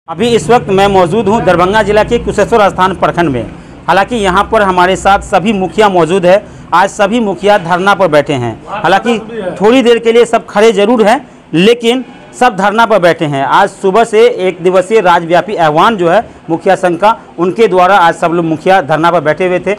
अभी इस वक्त मैं मौजूद हूं दरभंगा जिला के कुशेश्वर स्थान प्रखंड में। हालांकि यहां पर हमारे साथ सभी मुखिया मौजूद है। आज सभी मुखिया धरना पर बैठे हैं। हालांकि थोड़ी देर के लिए सब खड़े जरूर हैं, लेकिन सब धरना पर बैठे हैं। आज सुबह से एक दिवसीय राज्यव्यापी आह्वान जो है मुखिया संघ का, उनके द्वारा आज सब लोग मुखिया धरना पर बैठे हुए थे।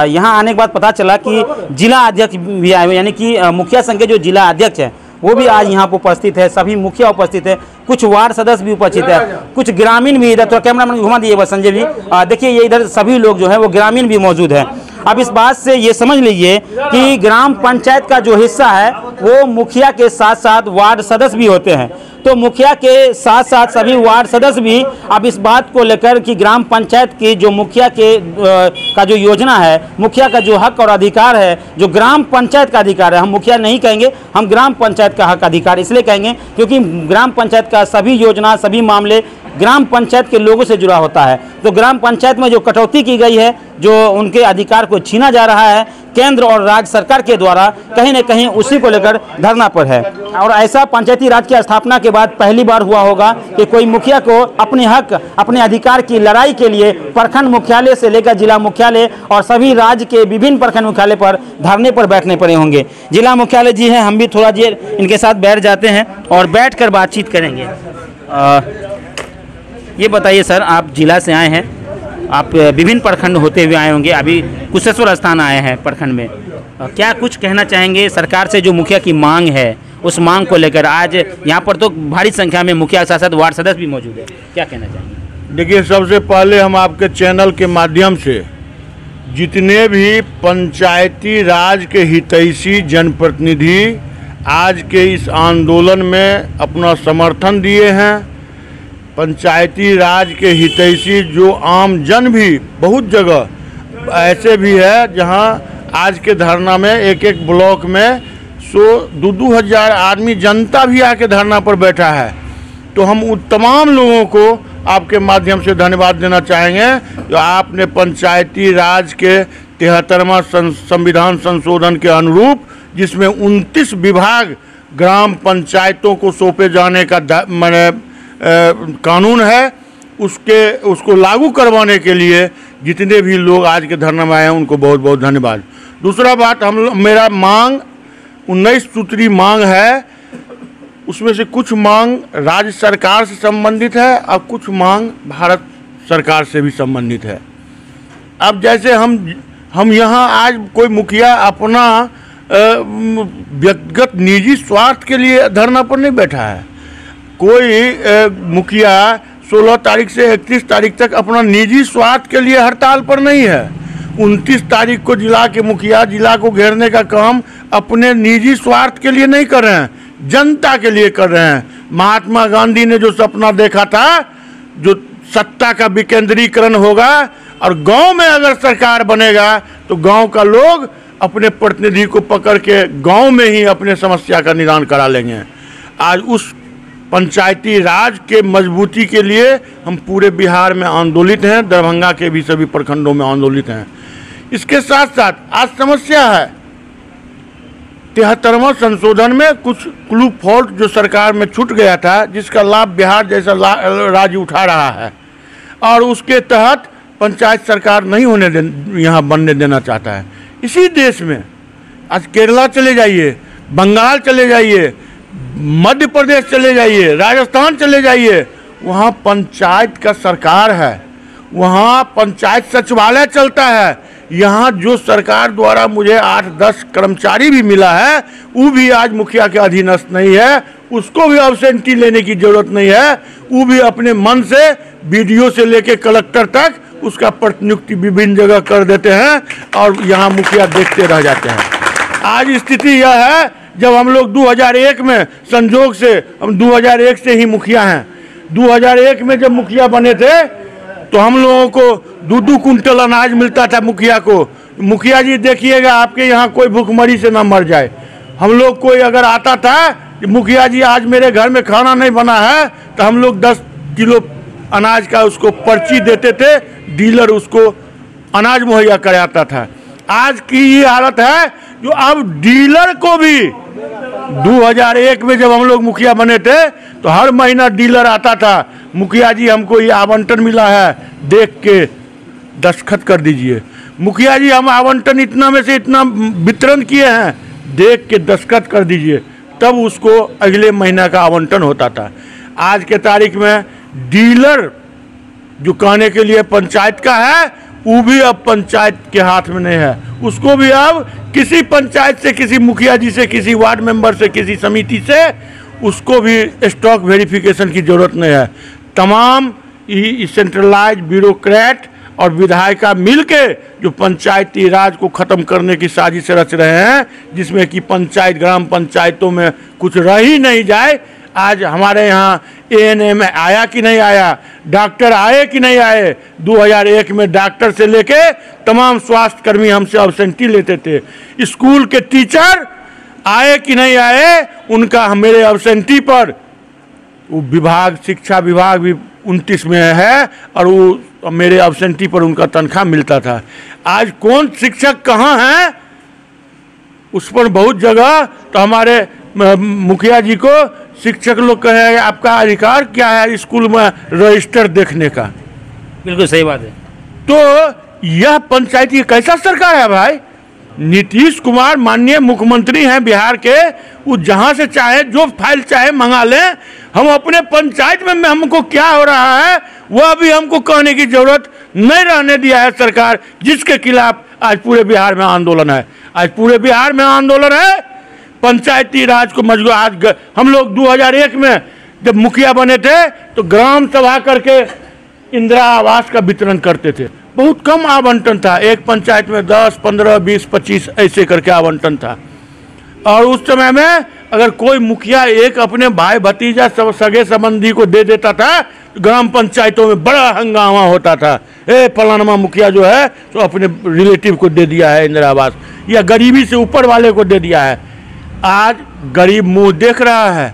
यहाँ आने के बाद पता चला कि जिला अध्यक्ष भी आए हुए, यानी कि मुखिया संघ के जो जिला अध्यक्ष हैं वो भी आज यहाँ पर उपस्थित है। सभी मुखिया उपस्थित है, कुछ वार्ड सदस्य भी उपस्थित है, कुछ ग्रामीण भी। इधर तो कैमरामैन घुमा दिए बस संजय जी, देखिए ये इधर सभी लोग जो है वो ग्रामीण भी मौजूद है। अब इस बात से ये समझ लीजिए कि ग्राम पंचायत का जो हिस्सा है वो मुखिया के साथ साथ वार्ड सदस्य भी होते हैं। तो मुखिया के साथ साथ सभी वार्ड सदस्य भी अब इस बात को लेकर कि ग्राम पंचायत की जो मुखिया के का जो योजना है, मुखिया का जो हक और अधिकार है, जो ग्राम पंचायत का अधिकार है, हम मुखिया नहीं कहेंगे, हम ग्राम पंचायत का हक अधिकार इसलिए कहेंगे क्योंकि ग्राम पंचायत का सभी योजना, सभी मामले ग्राम पंचायत के लोगों से जुड़ा होता है। तो ग्राम पंचायत में जो कटौती की गई है, जो उनके अधिकार को छीना जा रहा है केंद्र और राज्य सरकार के द्वारा, कहीं न कहीं उसी को लेकर धरना पर है। और ऐसा पंचायती राज की स्थापना के बाद पहली बार हुआ होगा कि कोई मुखिया को अपने हक, अपने अधिकार की लड़ाई के लिए प्रखंड मुख्यालय से लेकर जिला मुख्यालय और सभी राज्य के विभिन्न प्रखंड मुख्यालय पर धरने पर बैठने पड़े होंगे। जिला मुख्यालय जी हैं, हम भी थोड़ा देर इनके साथ बैठ जाते हैं और बैठकर बातचीत करेंगे। ये बताइए सर, आप जिला से आए हैं, आप विभिन्न प्रखंड होते हुए आए होंगे, अभी कुशेश्वर स्थान आए हैं प्रखंड में, क्या कुछ कहना चाहेंगे सरकार से जो मुखिया की मांग है उस मांग को लेकर? आज यहाँ पर तो भारी संख्या में मुखिया के साथ साथ वार्ड सदस्य भी मौजूद है, क्या कहना चाहेंगे? देखिए, सबसे पहले हम आपके चैनल के माध्यम से जितने भी पंचायती राज के हितैषी जनप्रतिनिधि आज के इस आंदोलन में अपना समर्थन दिए हैं, पंचायती राज के हितैषी जो आम जन भी बहुत जगह ऐसे भी है जहां आज के धरना में एक एक ब्लॉक में 100-2 हज़ार आदमी जनता भी आके धरना पर बैठा है। तो हम उन तमाम लोगों को आपके माध्यम से धन्यवाद देना चाहेंगे जो आपने पंचायती राज के 73वां संविधान संशोधन के अनुरूप, जिसमें 29 विभाग ग्राम पंचायतों को सौंपे जाने का कानून है, उसको लागू करवाने के लिए जितने भी लोग आज के धरना में आए हैं उनको बहुत बहुत धन्यवाद। दूसरा बात, मेरा मांग 19 सूत्री मांग है, उसमें से कुछ मांग राज्य सरकार से संबंधित है और कुछ मांग भारत सरकार से भी संबंधित है। अब जैसे हम यहाँ आज कोई मुखिया अपना व्यक्तिगत निजी स्वार्थ के लिए धरना पर नहीं बैठा है। कोई मुखिया 16 तारीख से 31 तारीख तक अपना निजी स्वार्थ के लिए हड़ताल पर नहीं है। 29 तारीख को जिला के मुखिया जिला को घेरने का काम अपने निजी स्वार्थ के लिए नहीं कर रहे हैं, जनता के लिए कर रहे हैं। महात्मा गांधी ने जो सपना देखा था, जो सत्ता का विकेंद्रीकरण होगा और गांव में अगर सरकार बनेगा तो गांव का लोग अपने प्रतिनिधि को पकड़ के गांव में ही अपने समस्या का निदान करा लेंगे। आज उस पंचायती राज के मजबूती के लिए हम पूरे बिहार में आंदोलित हैं, दरभंगा के भी सभी प्रखंडों में आंदोलित हैं। इसके साथ साथ आज समस्या है 73वां संशोधन में कुछ क्लू फॉल्ट जो सरकार में छूट गया था, जिसका लाभ बिहार जैसा राज्य उठा रहा है और उसके तहत पंचायत सरकार नहीं यहाँ बनने देना चाहता है। इसी देश में आज केरला चले जाइए, बंगाल चले जाइए, मध्य प्रदेश चले जाइए, राजस्थान चले जाइए, वहाँ पंचायत का सरकार है, वहाँ पंचायत सचिवालय चलता है। यहाँ जो सरकार द्वारा मुझे 8-10 कर्मचारी भी मिला है वो भी आज मुखिया के अधीनस्थ नहीं है, उसको भी अब्सेंटी लेने की जरूरत नहीं है। वो भी अपने मन से बीडीओ से लेके कलेक्टर तक उसका प्रतिनियुक्ति विभिन्न जगह कर देते हैं और यहाँ मुखिया देखते रह जाते हैं। आज स्थिति यह है, जब हम लोग 2001 में संजोग से, हम 2001 से ही मुखिया हैं, 2001 में जब मुखिया बने थे तो हम लोगों को 2-2 कुंटल अनाज मिलता था मुखिया को। मुखिया जी देखिएगा आपके यहाँ कोई भूखमरी से ना मर जाए। हम लोग कोई अगर आता था कि मुखिया जी आज मेरे घर में खाना नहीं बना है, तो हम लोग 10 किलो अनाज का उसको पर्ची देते थे, डीलर उसको अनाज मुहैया कराता था। आज की ये हालत है जो अब डीलर को भी 2001 में जब हम लोग मुखिया बने थे तो हर महीना डीलर आता था, मुखिया जी हमको ये आवंटन मिला है, देख के दस्तखत कर दीजिए। मुखिया जी हम आवंटन इतना में से इतना वितरण किए हैं, देख के दस्तखत कर दीजिए, तब उसको अगले महीना का आवंटन होता था। आज के तारीख में डीलर जो कहने के लिए पंचायत का है, वो भी अब पंचायत के हाथ में नहीं है। उसको भी अब किसी पंचायत से, किसी मुखिया जी से, किसी वार्ड मेंबर से, किसी समिति से उसको भी स्टॉक वेरिफिकेशन की ज़रूरत नहीं है। तमाम सेंट्रलाइज ब्यूरोक्रेट और विधायिका मिलके जो पंचायती राज को ख़त्म करने की साजिश रच रहे हैं, जिसमें कि पंचायत, ग्राम पंचायतों में कुछ रह ही नहीं जाए। आज हमारे यहाँ ANM आया कि नहीं आया, डॉक्टर आए कि नहीं आए। 2001 में डॉक्टर से लेके तमाम स्वास्थ्य कर्मी हमसे अब्सेंटी लेते थे। स्कूल के टीचर आए कि नहीं आए, उनका मेरे अब्सेंटी पर वो विभाग, शिक्षा विभाग भी 29 में है और वो मेरे अब्सेंटी पर उनका तनख्वाह मिलता था। आज कौन शिक्षक कहाँ हैं, उस पर बहुत जगह तो हमारे मुखिया जी को शिक्षक लोग कहे आपका अधिकार क्या है स्कूल में रजिस्टर देखने का। बिल्कुल सही बात है। तो यह पंचायती कैसा सरकार है भाई? नीतीश कुमार माननीय मुख्यमंत्री हैं बिहार के, वो जहां से चाहे जो फाइल चाहे मंगा लें। हम अपने पंचायत में हमको क्या हो रहा है वह भी हमको कहने की जरूरत नहीं रहने दिया है सरकार, जिसके खिलाफ आज पूरे बिहार में आंदोलन है। आज पूरे बिहार में आंदोलन है पंचायती राज को मजबूत। आज हम लोग 2001 में जब मुखिया बने थे तो ग्राम सभा करके इंदिरा आवास का वितरण करते थे। बहुत कम आवंटन था, एक पंचायत में 10, 15, 20, 25 ऐसे करके आवंटन था। और उस समय में अगर कोई मुखिया एक अपने भाई भतीजा सब सगे संबंधी को दे देता था तो ग्राम पंचायतों में बड़ा हंगामा होता था। फलानमा मुखिया जो है तो अपने रिलेटिव को दे दिया है इंदिरा आवास, या गरीबी से ऊपर वाले को दे दिया है। आज गरीब मुंह देख रहा है,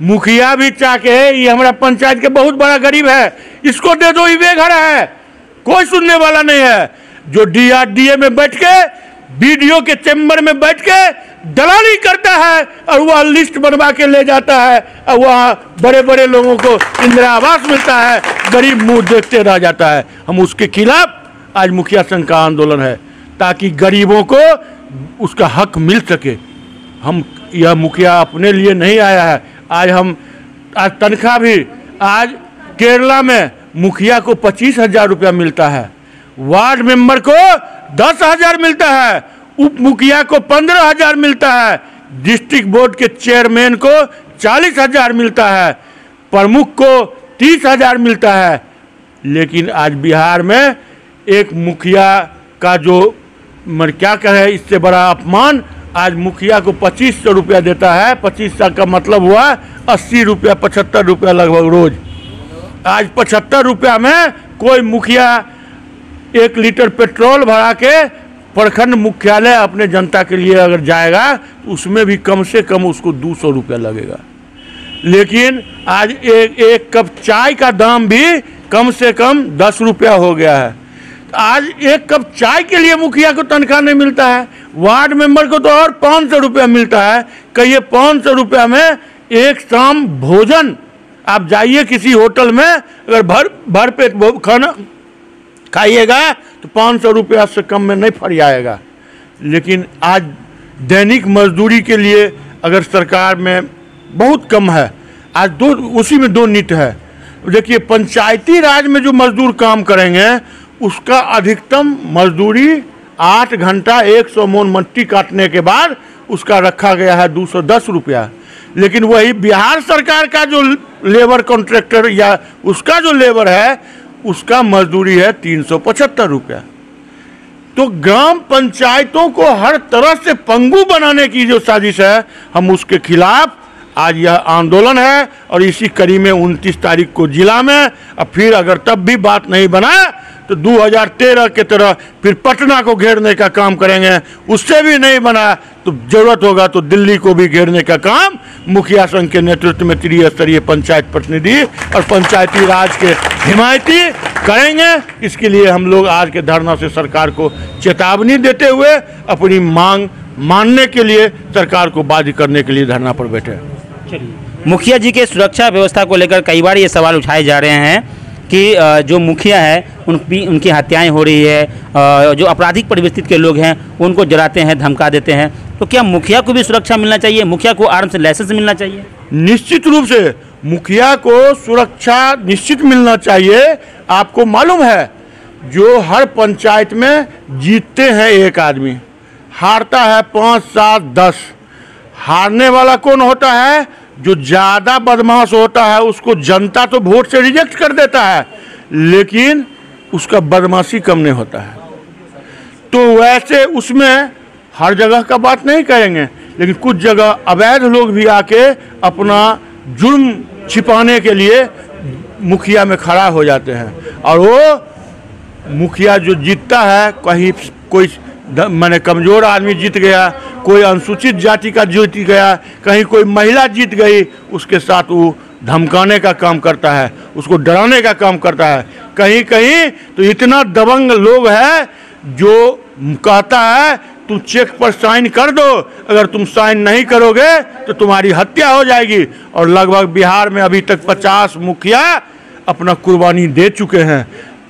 मुखिया भी चाह के ये हमारा पंचायत के बहुत बड़ा गरीब है, इसको दे दो, ये बेघर है, कोई सुनने वाला नहीं है। जो DRDA में बैठ के, BDO के चैम्बर में बैठ के दलाली करता है और वह लिस्ट बनवा के ले जाता है और वहाँ बड़े बड़े लोगों को इंदिरा आवास मिलता है, गरीब मुंह देखते रह जाता है। हम उसके खिलाफ आज मुखिया संघ का आंदोलन है, ताकि गरीबों को उसका हक मिल सके। हम यह मुखिया अपने लिए नहीं आया है। आज तनख्वाह भी, आज केरला में मुखिया को 25,000 रुपया मिलता है, वार्ड मेंबर को 10,000 मिलता है, उप मुखिया को 15,000 मिलता है, डिस्ट्रिक्ट बोर्ड के चेयरमैन को 40,000 मिलता है, प्रमुख को 30,000 मिलता है। लेकिन आज बिहार में एक मुखिया का जो क्या कहे, इससे बड़ा अपमान, आज मुखिया को 2500 रुपया देता है। 2500 का मतलब हुआ 80 रुपया, 75 रुपया लगभग रोज। आज 75 रुपया में कोई मुखिया 1 लीटर पेट्रोल भरा के प्रखंड मुख्यालय अपने जनता के लिए अगर जाएगा तो उसमें भी कम से कम उसको 200 रुपया लगेगा। लेकिन आज एक कप चाय का दाम भी कम से कम 10 रुपया हो गया है। आज एक कप चाय के लिए मुखिया को तनख्वाह नहीं मिलता है, वार्ड मेंबर को तो और 500 रुपया मिलता है। कहिए 500 रुपया में एक शाम भोजन, आप जाइए किसी होटल में अगर भर पेट खाना खाइएगा तो 500 रुपया से कम में नहीं फरियाएगा। लेकिन आज दैनिक मजदूरी के लिए अगर सरकार में बहुत कम है, आज उसी में 2 नीति है। देखिए पंचायती राज में जो मजदूर काम करेंगे उसका अधिकतम मजदूरी 8 घंटा 100 मोन मट्टी काटने के बाद उसका रखा गया है 210 रुपया। लेकिन वही बिहार सरकार का जो लेबर कॉन्ट्रैक्टर या उसका जो लेबर है उसका मजदूरी है 375 रुपया। तो ग्राम पंचायतों को हर तरह से पंगु बनाने की जो साजिश है, हम उसके खिलाफ आज यह आंदोलन है। और इसी कड़ी में 29 तारीख को जिला में, अब फिर अगर तब भी बात नहीं बना तो 2013 के तरह फिर पटना को घेरने का काम करेंगे। उससे भी नहीं बना तो जरूरत होगा तो दिल्ली को भी घेरने का काम मुखिया संघ के नेतृत्व में त्रिस्तरीय पंचायत प्रतिनिधि और पंचायती राज के हिमायती करेंगे। इसके लिए हम लोग आज के धरना से सरकार को चेतावनी देते हुए अपनी मांग मानने के लिए सरकार को बाध्य करने के लिए धरना पर बैठे। चलिए मुखिया जी के सुरक्षा व्यवस्था को लेकर कई बार ये सवाल उठाए जा रहे हैं कि जो मुखिया है उनकी हत्याएं हो रही है, जो आपराधिक परिस्थिति के लोग हैं उनको जलाते हैं, धमका देते हैं, तो क्या मुखिया को भी सुरक्षा मिलना चाहिए? मुखिया को आर्म्स लाइसेंस मिलना चाहिए? निश्चित रूप से मुखिया को सुरक्षा निश्चित मिलना चाहिए। आपको मालूम है जो हर पंचायत में जीतते हैं एक आदमी, हारता है 5, 7, 10। हारने वाला कौन होता है? जो ज़्यादा बदमाश होता है उसको जनता तो वोट से रिजेक्ट कर देता है, लेकिन उसका बदमाशी कम नहीं होता है। तो वैसे उसमें हर जगह का बात नहीं करेंगे, लेकिन कुछ जगह अवैध लोग भी आके अपना जुर्म छिपाने के लिए मुखिया में खड़ा हो जाते हैं। और वो मुखिया जो जीतता है, कहीं कोई माने कमज़ोर आदमी जीत गया, कोई अनुसूचित जाति का जीत गया, कहीं कोई महिला जीत गई, उसके साथ वो धमकाने का काम करता है, उसको डराने का काम करता है। कहीं कहीं तो इतना दबंग लोग है जो कहता है तुम चेक पर साइन कर दो, अगर तुम साइन नहीं करोगे तो तुम्हारी हत्या हो जाएगी। और लगभग बिहार में अभी तक 50 मुखिया अपना कुर्बानी दे चुके हैं।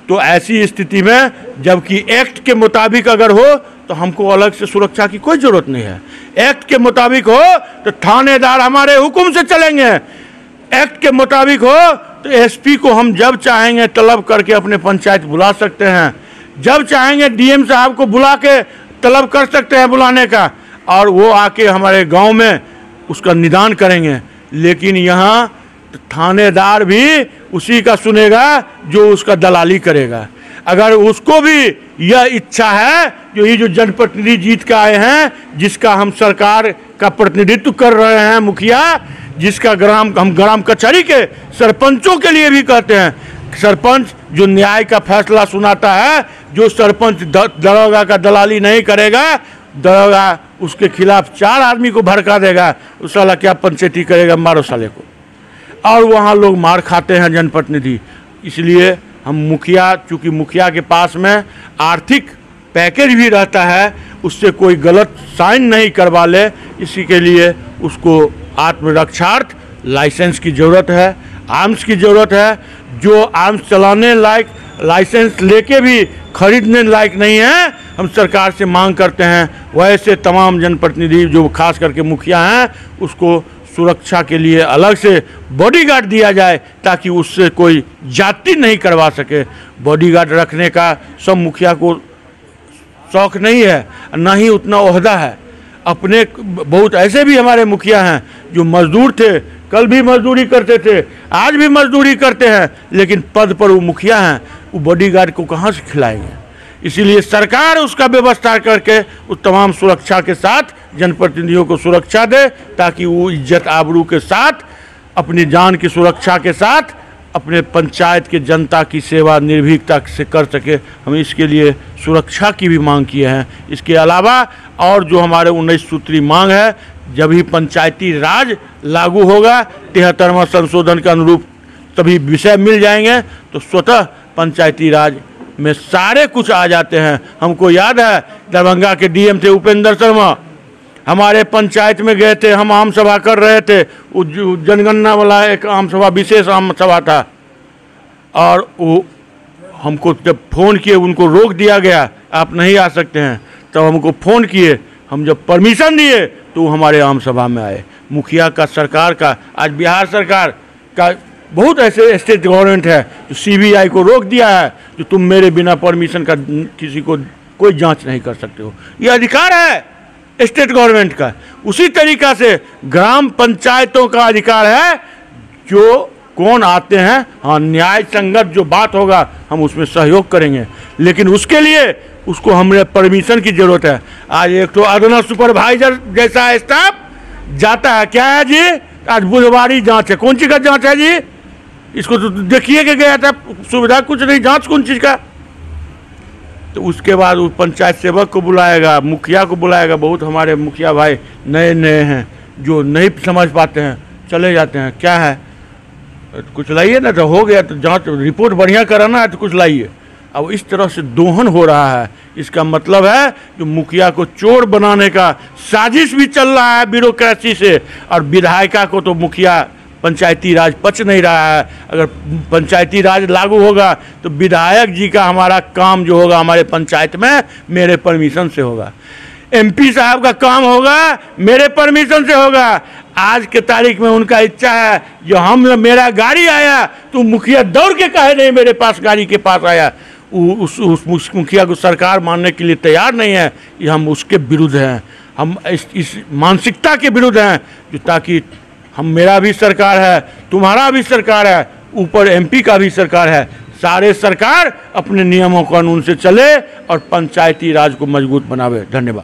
तो ऐसी स्थिति में जबकि एक्ट के मुताबिक अगर हो तो हमको अलग से सुरक्षा की कोई ज़रूरत नहीं है। एक्ट के मुताबिक हो तो थानेदार हमारे हुक्म से चलेंगे, एक्ट के मुताबिक हो तो एसपी को हम जब चाहेंगे तलब करके अपने पंचायत बुला सकते हैं, जब चाहेंगे डीएम साहब को बुला के तलब कर सकते हैं बुलाने का, और वो आके हमारे गांव में उसका निदान करेंगे। लेकिन यहाँ थानेदार भी उसी का सुनेगा जो उसका दलाली करेगा। अगर उसको भी यह इच्छा है जो ये जो जनप्रतिनिधि जीत के आए हैं, जिसका हम सरकार का प्रतिनिधित्व कर रहे हैं, मुखिया जिसका हम ग्राम कचहरी के सरपंचों के लिए भी कहते हैं, सरपंच जो न्याय का फैसला सुनाता है, जो सरपंच दरोगा का दलाली नहीं करेगा, दरोगा उसके खिलाफ 4 आदमी को भड़का देगा, उस साला क्या पंचायती करेगा, मारो साले को। और वहाँ लोग मार खाते हैं जनप्रतिनिधि। इसलिए हम मुखिया, चूँकि मुखिया के पास में आर्थिक पैकेज भी रहता है, उससे कोई गलत साइन नहीं करवा ले, इसी के लिए उसको आत्मरक्षार्थ लाइसेंस की ज़रूरत है, आर्म्स की ज़रूरत है। जो आर्म्स चलाने लायक लाइसेंस लेके भी खरीदने लायक नहीं है, हम सरकार से मांग करते हैं वैसे तमाम जनप्रतिनिधि जो खास करके मुखिया हैं उसको सुरक्षा के लिए अलग से बॉडीगार्ड दिया जाए, ताकि उससे कोई जाति नहीं करवा सके। बॉडीगार्ड रखने का सब मुखिया को शौक नहीं है, ना ही उतना ओहदा है। अपने बहुत ऐसे भी हमारे मुखिया हैं जो मजदूर थे, कल भी मजदूरी करते थे, आज भी मजदूरी करते हैं, लेकिन पद पर वो मुखिया हैं, वो बॉडीगार्ड को कहाँ से खिलाएंगे। इसीलिए सरकार उसका व्यवस्था करके उस तमाम सुरक्षा के साथ जनप्रतिनिधियों को सुरक्षा दे, ताकि वो इज्जत आबरू के साथ, अपनी जान की सुरक्षा के साथ अपने पंचायत के जनता की सेवा निर्भीकता से कर सके। हम इसके लिए सुरक्षा की भी मांग किए हैं। इसके अलावा और जो हमारे 19 सूत्री मांग है, जब ही पंचायती राज लागू होगा, 73वां संशोधन के अनुरूप सभी विषय मिल जाएंगे, तो स्वतः पंचायती राज में सारे कुछ आ जाते हैं। हमको याद है दरभंगा के डीएम थे उपेंद्र शर्मा, हमारे पंचायत में गए थे, हम आम सभा कर रहे थे, जनगणना वाला एक आम सभा, विशेष आम सभा था, और वो हमको जब फ़ोन किए उनको रोक दिया गया, आप नहीं आ सकते हैं। तब हमको फ़ोन किए, हम जब परमिशन दिए तो हमारे आम सभा में आए। मुखिया का, सरकार का, आज बिहार सरकार का बहुत ऐसे स्टेट गवर्नमेंट है जो सीबीआई को रोक दिया है, जो तुम मेरे बिना परमिशन का किसी को कोई जांच नहीं कर सकते हो। ये अधिकार है स्टेट गवर्नमेंट का। उसी तरीक़ा से ग्राम पंचायतों का अधिकार है, जो कौन आते हैं, हाँ न्याय संगत जो बात होगा हम उसमें सहयोग करेंगे, लेकिन उसके लिए उसको हमें परमिशन की ज़रूरत है। आज एक तो अदना सुपरवाइजर जैसा स्टाफ जाता है, क्या है जी, आज बुधवारी जांच है, कौन चीज़ का जांच है जी, इसको तो देखिए कि गया था, सुविधा कुछ नहीं, जांच कौन चीज़ का। तो उसके बाद वो पंचायत सेवक को बुलाएगा, मुखिया को बुलाएगा। बहुत हमारे मुखिया भाई नए नए हैं जो नहीं समझ पाते हैं, चले जाते हैं, क्या है कुछ लाइए ना, तो हो गया, तो जांच रिपोर्ट बढ़िया कराना है तो कुछ लाइए। अब इस तरह से दोहन हो रहा है। इसका मतलब है जो मुखिया को चोर बनाने का साजिश भी चल रहा है ब्यूरोक्रेसी से, और विधायिका को तो मुखिया पंचायती राज पच नहीं रहा है। अगर पंचायती राज लागू होगा तो विधायक जी का हमारा काम जो होगा हमारे पंचायत में मेरे परमिशन से होगा, MP साहब का काम होगा मेरे परमिशन से होगा। आज के तारीख में उनका इच्छा है जो मेरा गाड़ी आया तो मुखिया दौड़ के कहे नहीं मेरे पास गाड़ी के पास आया, उस मुखिया को सरकार मानने के लिए तैयार नहीं है। ये हम उसके विरुद्ध हैं, हम इस मानसिकता के विरुद्ध हैं जो ताकि मेरा भी सरकार है, तुम्हारा भी सरकार है, ऊपर MP का भी सरकार है, सारे सरकार अपने नियमों कानून से चले और पंचायती राज को मजबूत बनावे। धन्यवाद।